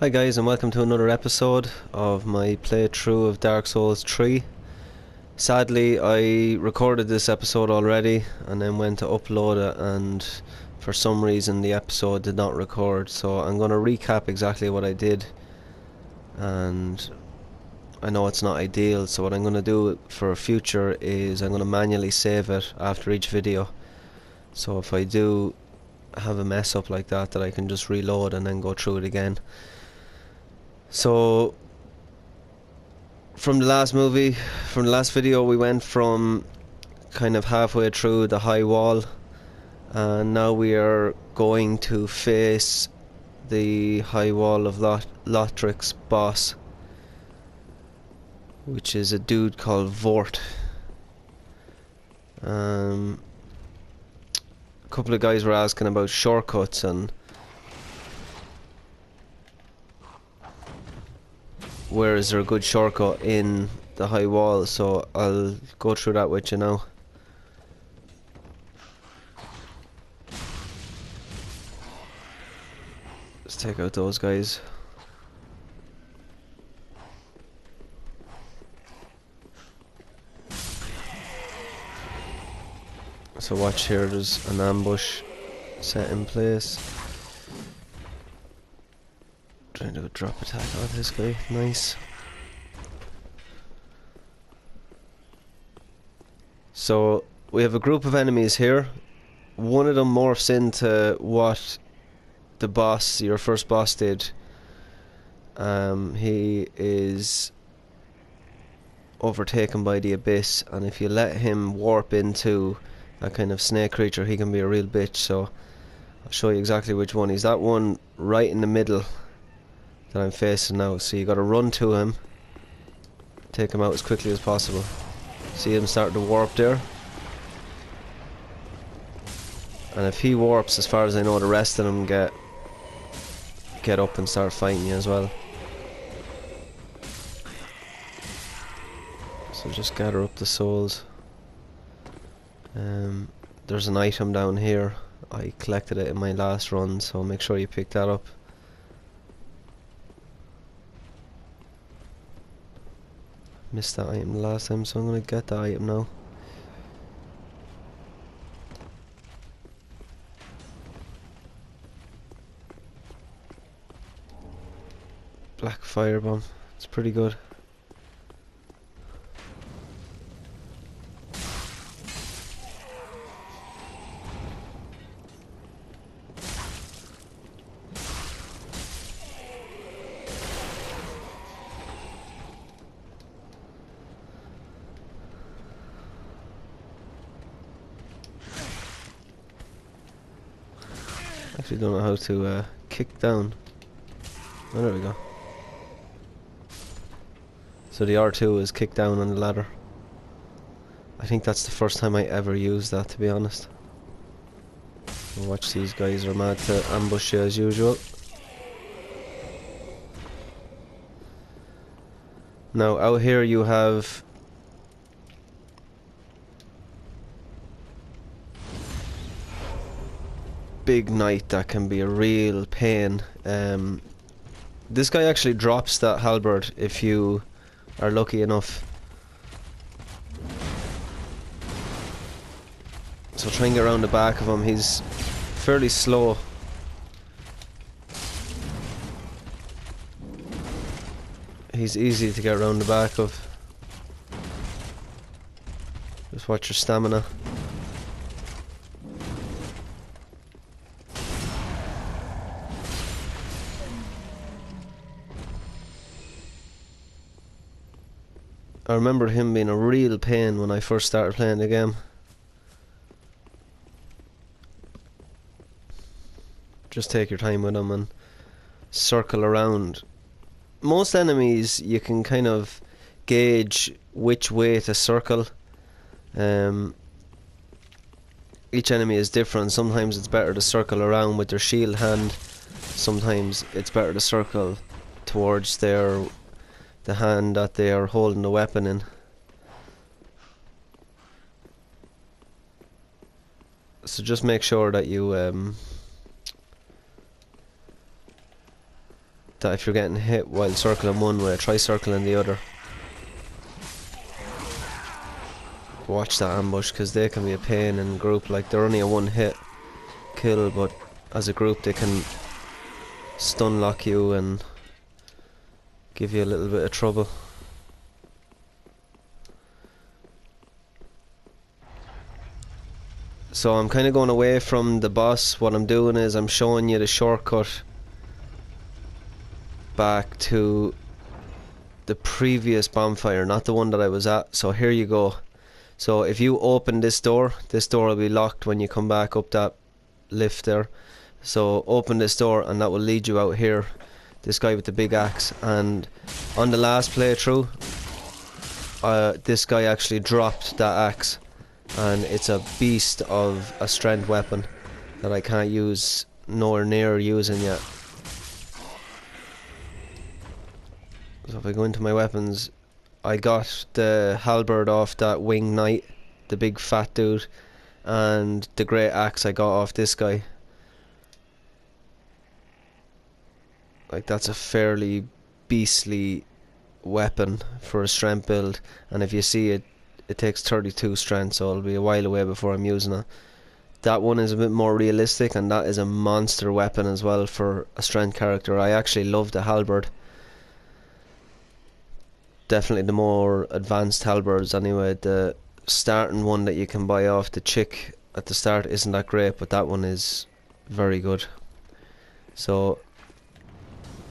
Hi guys, and welcome to another episode of my playthrough of Dark Souls 3. Sadly, I recorded this episode already and then went to upload it, and for some reason the episode did not record, so I'm going to recap exactly what I did. And I know it's not ideal, so what I'm going to do for future is I'm going to manually save it after each video. So if I do have a mess up like that I can just reload and then go through it again. So from the last video, we went from kind of halfway through the high wall, and now we are going to face the high wall of Lothric's boss, which is a dude called Vordt. A couple of guys were asking about shortcuts and where is there a good shortcut in the high wall, so I'll go through that with you now. Let's take out those guys. So watch here, there's an ambush set in place. Trying to do a drop attack on this guy, nice. So we have a group of enemies here. One of them morphs into what the boss, your first boss, did. He is overtaken by the abyss, and if you let him warp into that kind of snake creature, he can be a real bitch. So I'll show you exactly which one. He's that one right in the middle that I'm facing now, so you gotta run to him, take him out as quickly as possible. See him start to warp there, and if he warps, as far as I know, the rest of them get up and start fighting you as well. So just gather up the souls. There's an item down here. I collected it in my last run, so make sure you pick that up. Missed that item last time, so I'm gonna get that item now. Black firebomb, it's pretty good. Actually don't know how to kick down. Oh, there we go. So the R2 is kick down on the ladder. I think that's the first time I ever used that, to be honest. Watch, these guys are mad to ambush you as usual. Now out here you have Big Knight that can be a real pain. This guy actually drops that halberd if you are lucky enough. So try and get around the back of him. He's fairly slow. He's easy to get around the back of. Just watch your stamina. I remember him being a real pain when I first started playing the game. Just take your time with him and circle around. Most enemies you can kind of gauge which way to circle. Each enemy is different. Sometimes it's better to circle around with their shield hand. Sometimes it's better to circle towards the hand that they are holding the weapon in. So just make sure that you that if you're getting hit while circling one way, try circling the other. Watch that ambush, because they can be a pain in group. Like, they're only a one hit kill, but as a group they can stun lock you and give you a little bit of trouble. So I'm kind of going away from the boss. What I'm doing is I'm showing you the shortcut back to the previous bonfire, not the one that I was at. So here you go. So if you open this door will be locked when you come back up that lift there. So open this door and that will lead you out here, this guy with the big axe. And on the last playthrough, this guy actually dropped that axe, and it's a beast of a strength weapon that I can't use, nowhere near using yet. So if I go into my weapons, I got the halberd off that winged knight, the big fat dude, and the great axe I got off this guy. Like, that's a fairly beastly weapon for a strength build, and if you see it, it takes 32 strength, so it'll be a while away before I'm using it. That one is a bit more realistic, and that is a monster weapon as well for a strength character. I actually love the halberd. Definitely the more advanced halberds anyway. The starting one that you can buy off the chick at the start isn't that great, but that one is very good. So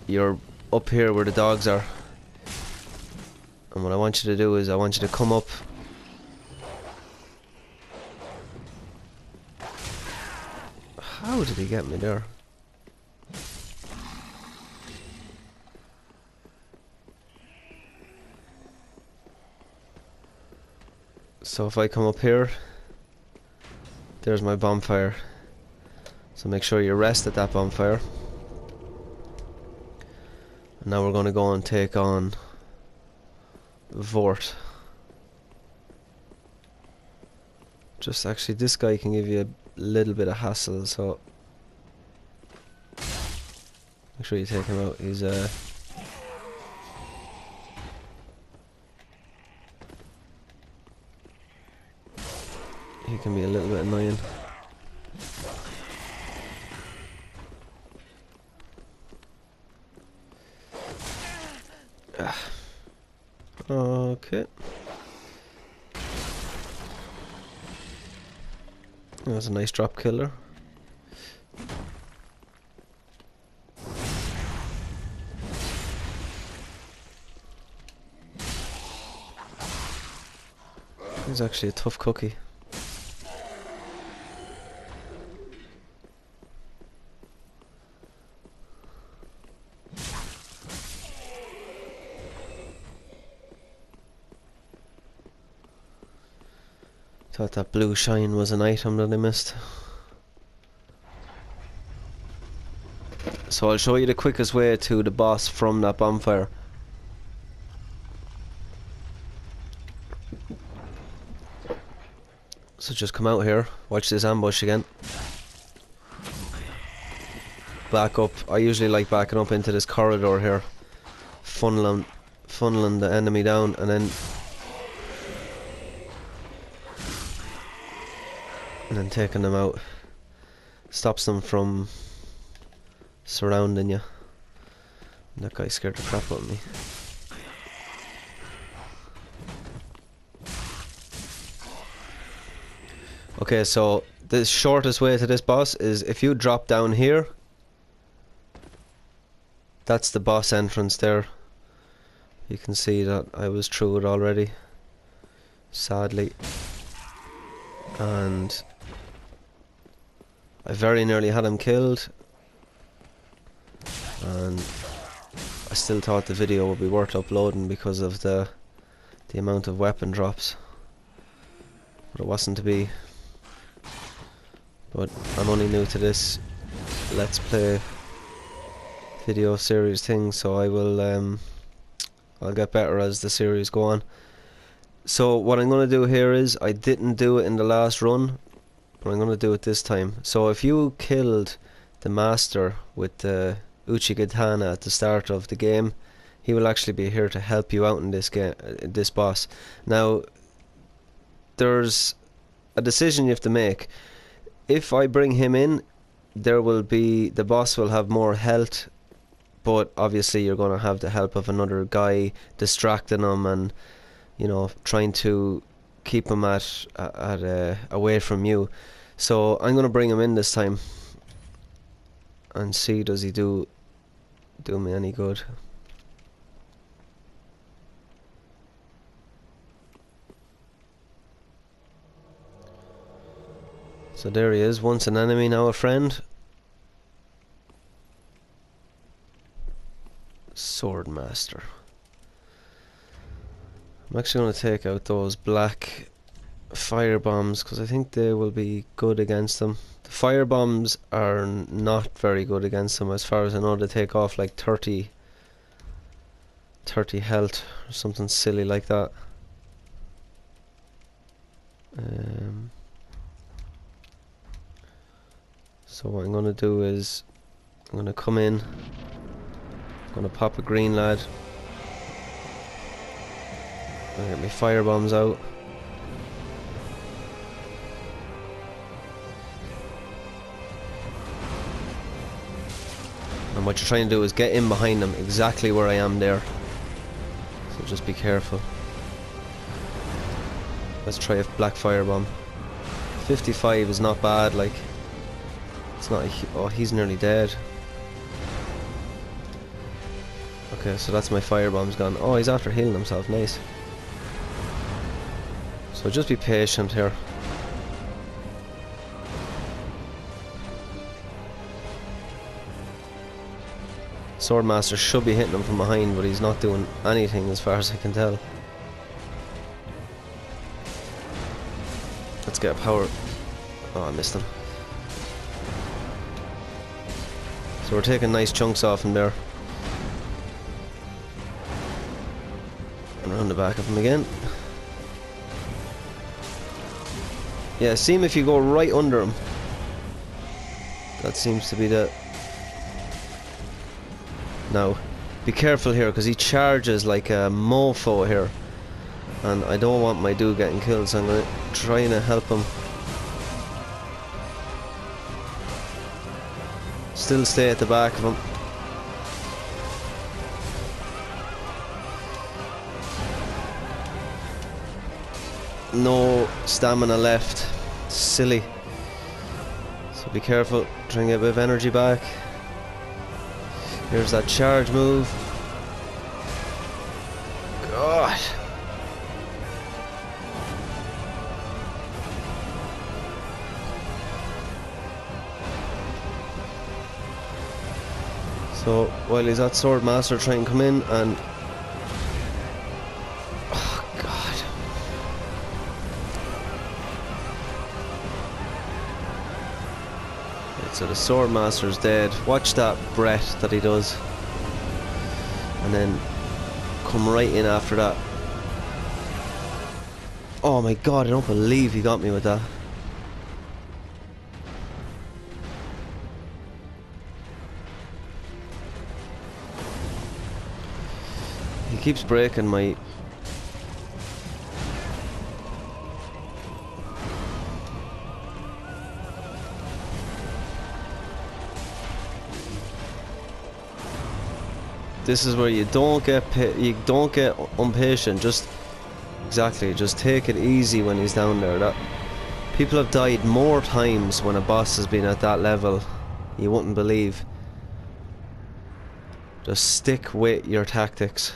you're up here where the dogs are, and what I want you to do is I want you to come up. How did he get me there? So if I come up here, there's my bonfire. So make sure you rest at that bonfire. And now we're going to go and take on Vordt. Just actually, this guy can give you a little bit of hassle, so make sure you take him out. He's he can be a little bit annoying. Okay. That was a nice drop killer. He's actually a tough cookie. Thought that blue shine was an item that I missed. So I'll show you the quickest way to the boss from that bonfire. So just come out here, watch this ambush again. Back up. I usually like backing up into this corridor here, funneling the enemy down, and then taking them out. Stops them from surrounding you. And that guy scared the crap out of me. Okay, so the shortest way to this boss is if you drop down here. That's the boss entrance there. You can see that I was through it already, sadly. And I very nearly had him killed, and I still thought the video would be worth uploading because of the amount of weapon drops, but it wasn't to be. But I'm only new to this Let's Play video series thing, so I will I'll get better as the series go on. So what I'm going to do here is, I didn't do it in the last run, but I'm going to do it this time. So if you killed the master with the Uchigatana at the start of the game, he will actually be here to help you out in this game, this boss. Now, there's a decision you have to make. If I bring him in, the boss will have more health, but obviously you're going to have the help of another guy distracting him and, you know, trying to keep him away from you. So I'm going to bring him in this time and see, does he do me any good. So there he is, once an enemy, now a friend. Swordmaster. I'm actually going to take out those black fire bombs because I think they will be good against them. The fire bombs are not very good against them, as far as I know. They take off like 30 health or something silly like that. So what I'm going to do is I'm going to come in, I'm going to pop a green lad, I'm going to get my fire bombs out. And what you're trying to do is get in behind them, exactly where I am there. So just be careful. Let's try a black fire bomb. 55 is not bad, like. It's not oh, he's nearly dead. Okay, so that's my fire bomb's gone. Oh, he's after healing himself, nice. So just be patient here. Swordmaster should be hitting him from behind, but he's not doing anything as far as I can tell. Let's get power. Oh, I missed him. So we're taking nice chunks off him there. And around the back of him again. Yeah, see him if you go right under him. That seems to be the... Now, be careful here, because he charges like a mofo here. And I don't want my dude getting killed, so I'm going to try and help him. Still stay at the back of him. No stamina left. Silly. So be careful. Try and get a bit of energy back. Here's that charge move. God. So while he's at Swordmaster, try and come in and... Oh God. Right, so the Swordmaster's dead. Watch that breath that he does. And then come right in after that. Oh my God, I don't believe he got me with that. He keeps breaking my... This is where you don't get impatient. Just take it easy when he's down there. That people have died more times when a boss has been at that level. You wouldn't believe. Just stick with your tactics.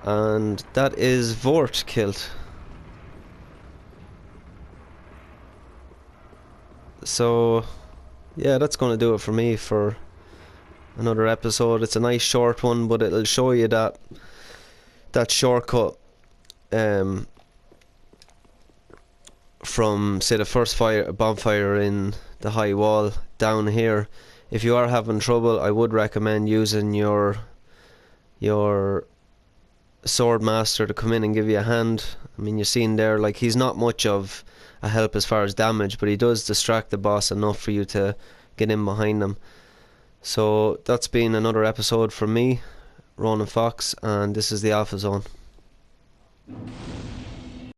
And that is Vordt killed. So yeah, that's going to do it for me for another episode. It's a nice short one, but it'll show you that shortcut from, say, the first bonfire in the high wall down here. If you are having trouble, I would recommend using your Swordmaster to come in and give you a hand. I mean, you're seeing there, like, he's not much of a help as far as damage, but he does distract the boss enough for you to get in behind him. So that's been another episode from me, Ronan Fox, and this is the Alpha Zone.